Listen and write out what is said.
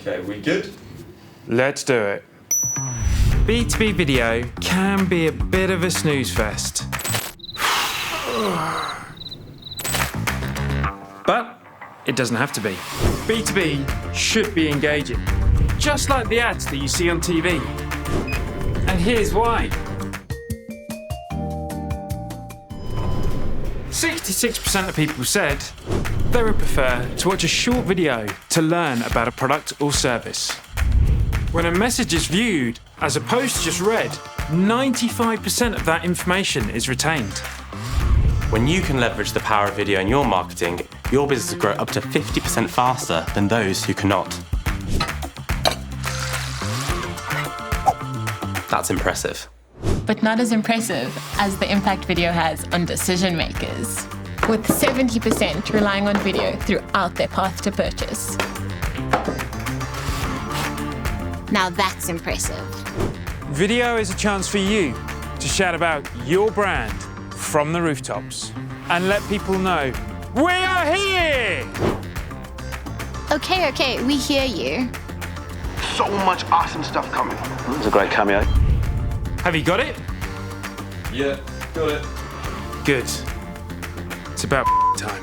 Okay, we good? Let's do it. B2B video can be a bit of a snooze fest. But it doesn't have to be. B2B should be engaging, just like the ads that you see on TV. And here's why. 66% of people said they would prefer to watch a short video to learn about a product or service. When a message is viewed as opposed to just read, 95% of that information is retained. When you can leverage the power of video in your marketing, your business will grow up to 50% faster than those who cannot. That's impressive. But not as impressive as the impact video has on decision makers, with 70% relying on video throughout their path to purchase. Now that's impressive. Video is a chance for you to shout about your brand from the rooftops and let people know we are here! Okay, we hear you. So much awesome stuff coming. That was a great cameo. Have you got it? Yeah, got it. Good. It's about time.